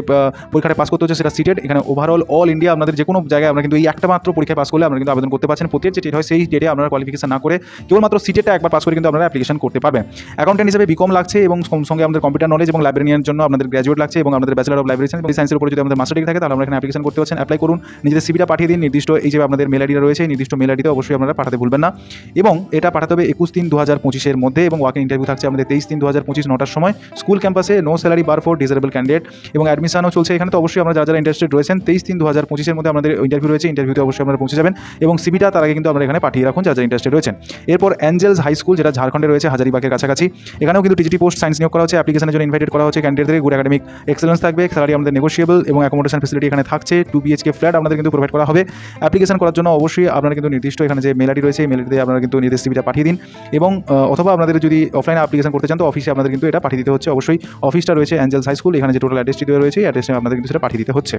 পরীক্ষাটা পাস করতে হচ্ছে সেটা সিটেড। এখানে ওভারঅল অল ইন্ডিয়া আপনাদের যে কোনো জায়গায় আমরা কিন্তু এই একটা মাত্র পরীক্ষায় পাস করলে আপনারা কিন্তু আবেদন করতে পারছেন। প্রত্যেক যে টেট হয় সেই টেটে আপনারা কোয়ালিফিকেশন না করে কেবলমাত্র সিটেডটা একবার পাস করে কিন্তু আপনারা অ্যাপ্লিকেশন করতে পারবেন। অ্যাকাউন্টেন্ট হিসেবে বিকম লাগছে এবং সঙ্গে আমাদের কম্পিউটার নলেজ এবং লাইব্রেরিয়ানের জন্য আপনাদের গ্র্যাজুয়েট লাগছে এবং আমাদের ব্যাচেলার অফ লাইব্রেরি সায়েন্স এবং সায়েন্সের উপরে যদি আমাদের মাস্টার ডিগ্রি থাকে তাহলে আমরা এখানে অ্যাপ্লিকেশন করতে পারছেন। অ্যাপ্লাই করুন, নিজেদের সিভিটা পাঠিয়ে দিন, নির্দিষ্ট এই যে আপনাদের মেল আইডিটা রয়েছে নির্দিষ্ট মেল আইডিতে অবশ্যই আপনারা পাঠাতে ভুলবেন না এবং এটা পাঠাতে হবে 21/3/2025 মধ্যে এবং ওয়াকিং ইন্টারভিউ থাকছে আমাদের 23/3/2025 9টার সময় স্কুল ক্যাম্পাসে, no salary bar for disable candidate এবং অ্যাডমিশনও চলছে এখানে। তো অবশ্যই আমরা যারা ইন্টারেস্টেড রয়েছেন 23/3/2025 মধ্যে আমাদের ইন্টারভিউ রয়েছে, ইন্টারভিউতে অবশ্যই আপনারা পৌঁছে যাবেন এবং সিভিটা তার আগে কিন্তু আমরা এখানে পাঠিয়ে রাখুন যারা ইন্টারেস্টেড রয়েছেন। এরপর অ্যাঞ্জেলস হাই স্কুল যেটা ঝাড়খণ্ডে রয়েছে হাজারিবাগের কাছাকাছি, এখানেও কিন্তু টিজিটি পোস্ট সায়েন্স নিয়োগ করা হচ্ছে। অ্যাপ্লিকেশনের জন্য ইনভাইটেড করা হচ্ছে ক্যান্ডিডেটদের। গুড একাডেমিক এক্সেলেন্স থাকবে, স্যালারি আমাদের নেগোশিয়েবল এবং অ্যাকোমোডেশন ফেসিলিটি এখানে থাকছে। 2 BHK ফ্ল্যাট আমাদের কিন্তু প্রোভাইড করা হবে। অ্যাপ্লিকেশন করার জন্য অবশ্যই আপনারা কিন্তু নির্দিষ্ট এখানে যে মেল আইডি রয়েছে এই মেল আইডিতে আপনারা কিন্তু নিজেদের সিভিটা পাঠিয়ে দিন এবং অথবা আপনাদের যদি অফলাইনে অ্যাপ্লিকেশন করতে চান তো অফিসে আপনাদের কিন্তু এটা পাঠিয়ে দিতে হচ্ছে। অবশ্যই অফিসটা রয়েছে অ্যাঞ্জেলস হাই স্কুল, এখানে যে টোটাল অ্যাড্রেসটি দেওয়া রয়েছে এই অ্যাড্রেসে আপনাদের কিন্তু সেটা পাঠিয়ে দিতে হচ্ছে।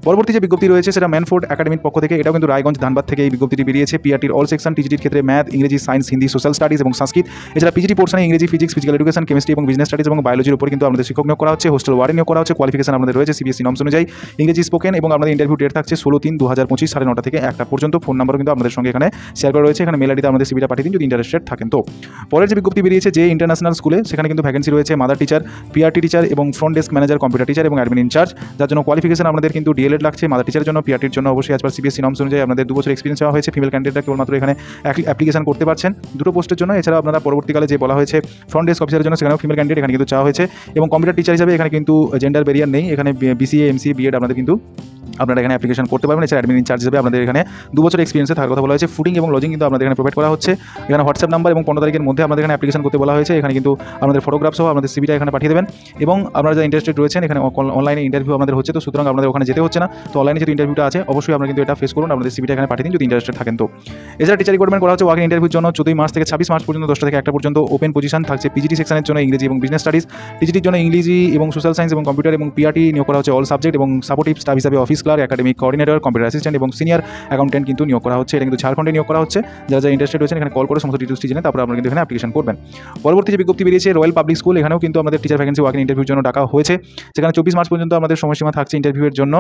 পরবর্তী যে বিজ্ঞপ্তি রয়েছে সেটা ম্যানফোর্ড একাডেমির পক্ষ থেকে, এটাও কিন্তু রায়গঞ্জ ধানবাদ থেকে এই বিজ্ঞপ্তিটি বেরিয়েছে। পিআরটির অল সেকশন টিজিটির ক্ষেত্রে ম্যাথ, ইংরেজি, সায়েন্স, হিন্দি, সোশ্যাল স্টাডিজ এবং সংস্কৃত। এছাড়া পিজিটি পোর্শনে ইংরেজি, ফিজিক্স, ফিজিক্যাল এডুকেশন, কেমিস্ট্রি এবং বিজনেস স্টাডিজ এবং বায়োলজির উপর কিন্তু আমাদের শিক্ষক নিয়োগ করা হচ্ছে। হোস্টেল ওয়ার্ডেন নিয়োগ করা হচ্ছে। কোয়ালিফিকেশন আমাদের রয়েছে সিবিএসসি নর্মস অনুযায়ী ইংরেজি স্পোকেন এবং আমাদের ইন্টারভিউ ডেট থাকছে 16/3/2025 9:30 থেকে 1টা পর্যন্ত। ফোন নাম্বারও কিন্তু আমাদের সঙ্গে এখানে শেয়ার করা রয়েছে। এখানে মেল আইডিতে আমাদের সিভিটা পাঠিয়ে দিন যদি ইন্টারেস্টেড থাকেন। তো পরের যে বিজ্ঞপ্তি বেরিয়েছে যে ইন্টারন্যাশনাল স্কুলে, সেখানে কিন্তু ভ্যাকেন্সি রয়েছে মাদার টিচার, পিআরটি টিচার এবং front desk manager, computer teacher এবং অ্যাডমিন ইনচার্জ, যার জন্য কোয়ালিফিকেশন আমাদের কিন্তু ডিএলএড লাগছে মাদার টিচারের জন্য। পিআরটির জন্য অবশ্যই আজ সিবিএসসি নর্মস অনুযায়ী আমাদের 2 বছর এক্সপিরিয়েন্স চাওয়া হয়েছে। ফিমেল ক্যান্ডিডেটরা কেবলমাত্র এখানে অ্যাপ্লিকেশন করতে পারছেন দুটো পোস্টের জন্য। এছাড়া আপনারা পরবর্তীকালে যে বলা হয়েছে ফ্রন্ট ডেস্ক অফিসারের জন্য সেখানেও ফিমেল ক্যান্ডিডেট এখানে কিন্তু চাওয়া হয়েছে এবং কম্পিউটার টিচার হিসাবে এখানে কিন্তু জেন্ডার ব্যারিয়ার নেই, এখানে বিসিএ, এমসিএ, বিএড আপনাদের কিন্তু আপনারা এখানে অ্যাপ্লিকেশন করতে পারবেন। এছাড়া অ্যাডমিন ইনচার্জ হিসেবে আপনাদের এখানে 2 বছর এক্সপিরিয়েন্সে থাকার কথা বলা হয়েছে। ফুডিং এবং লজিং কিন্তু আপনাদের এখানে প্রোভাইড করা হচ্ছে। এখানে হোয়াটসঅ্যাপ নাম্বার এবং 15 তারিখের মধ্যে আমাদের এখানে অ্যাপ্লিকেশন করতে বলা হয়েছে। এখানে কিন্তু আমাদের ফটোগ্রাফ সহ আমাদের সিভিটা এখানে পাঠিয়ে দেবেন এবং আপনারা যারা ইন্টারেস্টেড রয়েছেন এখানে অনলাইনে ইন্টারভিউ আমাদের হচ্ছে, তো সুতরাং আপনাদের ওখানে যেতে হচ্ছে না। তো অনলাইনে যেহেতু ইন্টারভিউটা আছে অবশ্যই আপনারা কিন্তু এটা ফেস করুন, আপনাদের সিভিটা এখানে পাঠিয়ে দিন যদি ইন্টারেস্টেড থাকেন। তো এছাড়া টিচার রিক্রুটমেন্ট করা হচ্ছে ওয়াকিং ইন্টারভিউর জন্য 14 মার্চ থেকে 26 মার্চ পর্যন্ত 10টা থেকে 1টা পর্যন্ত ওপেন পজিশন থাকছে। পিজিটি সেকশনের জন্য ইংরেজি এবং বিজনেস স্টাডিজ, টিজিটির জন্য ইংরেজি এবং সোশ্যাল সায়েন্স এবং কম্পিউটার এবং পিআরটি নিয়োগ করা হচ্ছে অল সাবজেক্ট এবং সাপোর্টিভ স্টাফ হিসাবে office clerk, academic coordinator, computer assistant এবং সিনিয়র অ্যাকাউন্টেন্ট কিন্তু নিয়োগ করা হচ্ছে। এটা কিন্তু ঝাড়খণ্ডে নিয়োগ করা হচ্ছে। যারা ইন্টারেস্টেড রয়েছেন এখানে কল করে সমস্ত ডিটেলসটি জেনে তারপর আপনারা কিন্তু এখানে অ্যাপ্লিকেশন করবেন। পরবর্তী যে বিজ্ঞপ্তি বেরিয়েছে রয়্যাল পাবলিক স্কুল, এখানেও কিন্তু আমাদের টিচার ভ্যাকেন্সি ওয়াকিং ইন্টারভিউর জন্য ডাকা হয়েছে, যেখানে 24 মার্চ পর্যন্ত আমাদের সময়সীমা থাকছে ইন্টারভিউয়ের জন্য।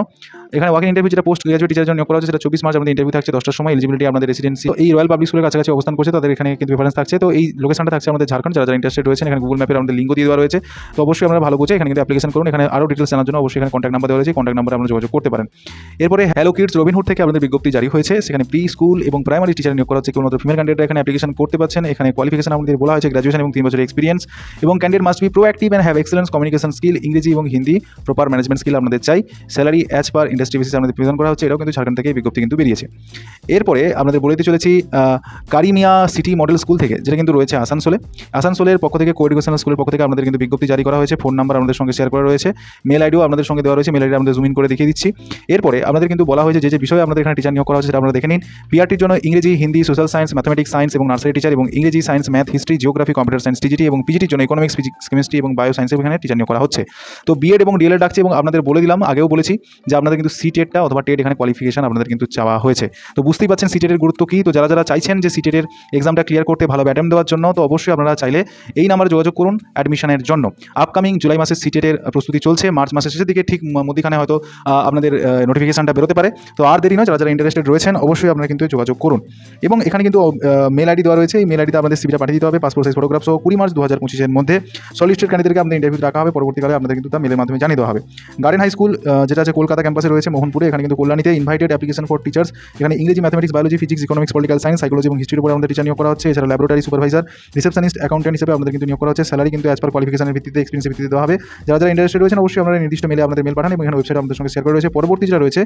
এখানে ওয়াকিং ইন্টারভিউ যেটা পোস্ট গ্রাজুয়েট টিচারের জন্য নিয়োগ করা হচ্ছে সেটা 24 মার্চ আমাদের ইন্টারভিউ থাকছে 10টার সময়। এলিজিবিলিটি আমাদের রেসিডেন্সি এই রয়্যাল পাবলিক স্কুলের কাছাকাছি অবস্থান করছে, তাদের এখানে কিন্তু প্রেফারেন্স থাকছে। তো এই লোকেশনটা থাকছে আমাদের ঝাড়খণ্ড। যারা ইন্টারেস্টেড রয়েছেন এখানে গুগল ম্যাপের আমাদের লিঙ্ক দিয়ে দেওয়া রয়েছে, তো অবশ্যই আমরা ভালো বুঝে এখানে কিন্তু অ্যাপ্লিকেশন করুন। এখানে আরও ডিটেলস জানার জন্য অবশ্যই এখানে কন্ট্যাক্ট নাম্বার দেওয়া রয়েছে, কন্ট্যাক্ট নাম্বারে আপনারা যোগাযোগ করতে পারেন। এরপরে হ্যালো কিডস রবিনহুড থেকে আমাদের বিজ্ঞপ্তি জারি হয়েছে, সেখানে প্রি স্কুল এবং প্রাইমারি টিচার নিয়োগ করা হচ্ছে। কেবলমাত্র ফিমেল ক্যান্ডিডেটরা এখানে অ্যাপ্লিকেশন করতে পারছেন। এখানে কোয়ালিফিকেশন আমাদের বলা হয়েছে গ্র্যাজুয়েশন এবং 3 বছরের এক্সপিরিয়েন্স এবং candidate must be proactive and have excellence communication skill, ইংরেজি এবং হিন্দি, প্রপার ম্যানেজমেন্ট স্কিল আমাদের চাই। Salary as per industry basis আমাদের প্রেজেন্ট করা হচ্ছে। এটাও কিন্তু ঝাড়খণ্ড থেকে বিজ্ঞপ্তি কিন্তু বেরিয়েছে। এরপরে আমাদের বলতে চলেছি কারিমিয়া সিটি মডেল স্কুল থেকে, যেটা কিন্তু রয়েছে আসানসোলের পক্ষ থেকে কোএডুকেশনাল স্কুলের পক্ষ থেকে আমাদের কিন্তু বিজ্ঞপ্তি জারি করা হয়েছে। ফোন নাম্বার আমাদের সঙ্গে শেয়ার করা রয়েছে, মেল আইডিও আমাদের সঙ্গে দেওয়া রয়েছে। মেল আইডি আমাদের জুম ইন করে দেখিয়ে দিচ্ছি। এরপরে আমাদের কিন্তু বলা হয়েছে যে বিষয়ে আমাদের এখানে টিচার নিয়োগ করা হচ্ছে সেটা আপনারা দেখে নিন। পিআরটির জন্য ইংরেজি, Hindi, social science, mathematics science এবং নার্সারি টিচার এবং ইংরেজি, science, math, history, geography, computer science TGT এবং পিজিটির জন্য ইকোনমিক্স, ফিজিক্স, কেমিস্ট্রি এবং বায়ো সায়েন্স এখানে টিচার নিয়োগ করা হচ্ছে। তো বিএড এবং ডিএলএড ডাকছে এবং আপনাদের বলে দিলাম, আগেও বলেছি যে আপনাদের কিন্তু সিটেটটা অথবা টেট এখানে কোয়ালিফিকেশন আপনাদের কিন্তু চাওয়া হয়েছে। তো বুঝতেই পারছেন সিটেটের গুরুত্ব কী। তো যারা চাইছেন যে সিটেটের এক্সামটা ক্লিয়ার করতে, ভালো অ্যাটেম্প দেওয়ার জন্য, তো অবশ্যই আপনারা চাইলে এই নাম্বারে যোগাযোগ করুন অ্যাডমিশনের জন্য। আপকামিং জুলাই মাসের সিটেটের প্রস্তুতি চলছে। মার্চ মাসের শেষের দিকে ঠিক মধ্যখানে হয়তো আপনাদের নোটিফিকেশনটা বেরোতে পারে। তো আর দেরি নয়, যারা যারা ইন্টারেস্টেড রয়েছেন অবশ্যই আপনারা কিন্তু যোগাযোগ করুন। এবং এখানে কিন্তু মেল আইডি দেওয়া রয়েছে, এই মেল আইডিতে আপনাদের সিভিটা পাঠিয়ে দিতে হবে, পাসপোর্ট সাইজ ফটোগ্রাফ সহ 20 মার্চ 2025 মধ্যে শর্টলিস্টেড ক্যান্ডিডেটকে আপনাদের ইন্টারভিউ রাখা হবে। পরবর্তীকালে আপনাদের কিন্তু তা মেলের মাধ্যমে জানিয়ে দেওয়া হবে। গার্ডেন হাই স্কুল যেটা আছে কলকাতা ক্যাম্পাসে রয়েছে মোহনপুরে, এখানে কিন্তু কল্যাণীতে ইনভাইটেড অ্যাপ্লিকেশন ফর টিচার্স। এখানে ইংরেজি, mathematics, biology, physics, economics, political science, psychology এবং হিস্ট্রির উপর আমাদের টিচার নিয়োগ করা হচ্ছে। এছাড়া ল্যাবরেটরি সুপারভাইজার, রিসেপশনিস্ট, অ্যাকাউন্টেন্ট হিসেবে আমাদের কিন্তু নিয়োগ করা হচ্ছে। স্যালারি কিন্তু অ্যাজ পার কোয়ালিফিকেশনের ভিত্তিতে, এক্সপিরিয়েন্সের ভিত্তিতে দেওয়া হবে। যারা যারা ইন্টারেস্টেড রয়েছেন অবশ্যই আপনারা নির্দিষ্ট মেলে আপনাদের মেল পাঠান এবং এখানে ওয়েবসাইট আমাদের সঙ্গে শেয়ার করা রয়েছে। পরবর্তী যেটা রয়েছে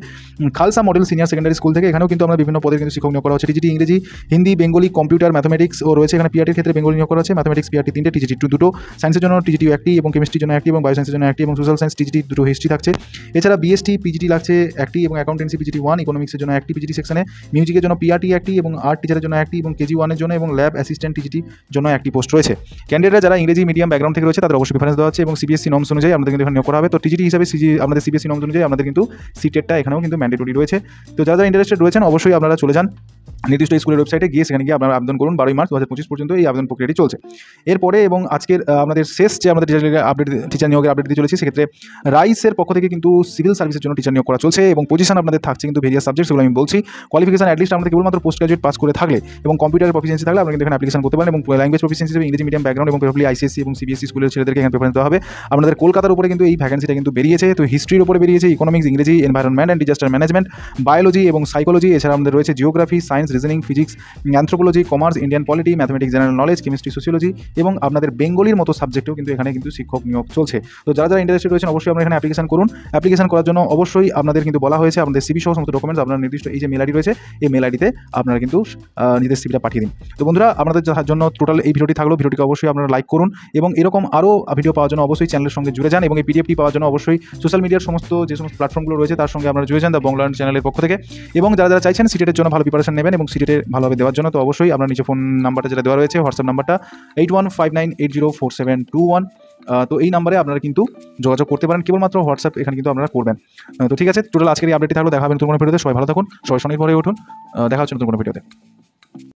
Khalsa model senior secondary school থেকে, এখানেও কিন্তু আমরা বিভিন্ন পদের কিন্তু শিক্ষক নিয়োগ করা হচ্ছে। টিজিটি ইংরেজি, হিন্দি, বেঙ্গলি, কম্পিউটার, ম্যাথমেটিক্স ও রয়েছে। এখানে পিআরটির ক্ষেত্রে বেঙ্গলি নিয়োগ করা হচ্ছে, ম্যাথমেটিক্স পিআরটি 3টে, টিজিটি 2, সায়েন্সের জন্য টিজিটি 1টি এবং কেমিস্ট্রির জন্য 1টি এবং বায়োসায়েন্সের জন্য 1টি এবং সোশ্যাল সায়েন্স টিজিটি 2 হিস্ট্রি থাকছে। এছাড়া বিএসটি পিজিটি লাগছে 1টি এবং অ্যাকাউন্টেন্সি পিজিটি 1, ইকোনমিক্সের জন্য 1টি পিজিটি সেকশনে, মিউজিকের জন্য পিআরটি 1টি এবং আর্ট টিচারের জন্য 1টি এবং কেজি 1 এর জন্য এবং ল্যাব অ্যাসিস্ট্যান্ট টিজিটির জন্য 1টি পোস্ট রয়েছে। ক্যান্ডিডেটরা যারা ইংরেজি মিডিয়াম ব্যাকগ্রাউন্ড থেকে রয়েছে তাদের অবশ্যই প্রিফারেন্স দেওয়া হচ্ছে এবং সিবিএসসি নর্মস অনুযায়ী আমাদের কিন্তু এখানে নিয়োগ করা হবে। তো টিজিটি হিসাবে আমাদের সিবিএসসি নর্মস অনুযায়ী আমাদের কিন্তু সিটেটটা এখানেও কিন্তু ম্যান্ডেটরি রয়েছে। তো যারা যারা ইন্টারেস্টেড রয়েছেন অবশ্যই আপনারা চলে যান নির্দিষ্ট স্কুলের ওয়েবসাইটে গিয়ে, সেখানে গিয়ে আপনারা আবেদন করুন। 12 মার্চ 2025 পর্যন্ত এই আবেদন প্রক্রিয়াটি চলছে। এরপরে এবং আজকের আমাদের শেষ যে আমাদের টিচার নিয়োগের আপডেট দিয়ে চলেছি, সেক্ষেত্রে রাইসের পক্ষ থেকে কিন্তু সিভিল সার্ভিসের জন্য টিচার নিয়োগ করা চলছে এবং পজিশন আপনাদের থাকছে কিন্তু ভেরিয়াস সাবজেক্ট, সেগুলো আমি বলছি। কোয়ালিফিকেশন অ্যাটলিস্ট আমাদের কেবলমাত্র পোস্ট গ্রাজুয়েট পাস করে থাকলে এবং কম্পিউটারের প্রফিসিয়েন্সি থাকলে আপনারা কিন্তু এখানে অ্যাপ্লিকেশন করতে পারেন এবং ল্যাঙ্গুয়েজ প্রফিসিয়েন্সি হিসেবে ইংরেজি মিডিয়াম ব্যাকগ্রাউন্ড এবং প্রেফারেবলি আইসিএসসি এবং সিবিএসসি স্কুলের ছেলেদেরকে এখানে প্রেফারেন্স দেওয়া হবে। আপনাদের কলকাতার উপরে কিন্তু এই ভ্যাকেন্সিটা কিন্তু বেরিয়েছে। তো হিস্ট্রির উপরে বেরিয়েছে, ইকোনমিক্স, ইংরেজি, environment and disaster management, biology এবং সাইকোলজি। এছাড়া আমাদের রয়েছে geography, science, reasoning, physics, anthropology, commerce, Indian polity, mathematics, general knowledge, chemistry, sociology এবং আপনাদের বেঙ্গলির মতো সাবজেক্টেও কিন্তু এখানে কিন্তু শিক্ষক নিয়োগ চলছে। তো যারা যারা ইন্টারেস্টেড রয়েছেন অবশ্যই আপনারা এখানে অ্যাপ্লিকেশন করুন। অ্যাপ্লিকেশন করার জন্য অবশ্যই আপনাদের কিন্তু বলা হয়েছে আপনাদের সিভি সহ সমস্ত ডকুমেন্টস আপনার নির্দিষ্ট এই যে মেল আইডি রয়েছে এই মেল আইডিতে আপনারা কিন্তু নিজেদের সিভিটা পাঠিয়ে দিন। তো বন্ধুরা, আপনাদের জন্য টোটাল এই ভিডিওটি থাকলো। ভিডিওটিকে অবশ্যই আপনারা লাইক করুন এবং এরকম আরও ভিডিও পাওয়ার জন্য অবশ্যই চ্যানেলের সঙ্গে জুড়ে যান এবং এই পিডিএফটি পাওয়ার জন্য অবশ্যই সোশ্যাল মিডিয়ার যে সমস্ত প্ল্যাটফর্মগুলো রয়েছে তার সঙ্গে আপনারা জুড়ে যান দ্য বংলা চ্যানেলের পক্ষ থেকে। এবং যারা যারা চাইছেন সিটেটের জন্য ভালো প্রিপারেশন নেবেন এবং সিটেটে ভালোভাবে দেওয়ার জন্য, তো অবশ্যই আপনার নিচে ফোন নাম্বারটা যেটা দেওয়া রয়েছে, হোয়াটসঅ্যাপ নাম্বারটা 8159804721, তো এই নাম্বারে আপনারা কিন্তু যোগাযোগ করতে পারেন। কেবলমাত্র হোয়াটসঅ্যাপ এখানে কিন্তু আপনারা করবেন। তো ঠিক আছে, টোটাল আজকের এই আপডেটটি থাকলো। দেখা হবে নতুন কোনো ভিডিওতে। সবাই ভালো থাকুন, সবাই স্বনির্ভর হয়ে উঠুন। দেখা হচ্ছে নতুন কোনো ভিডিওতে।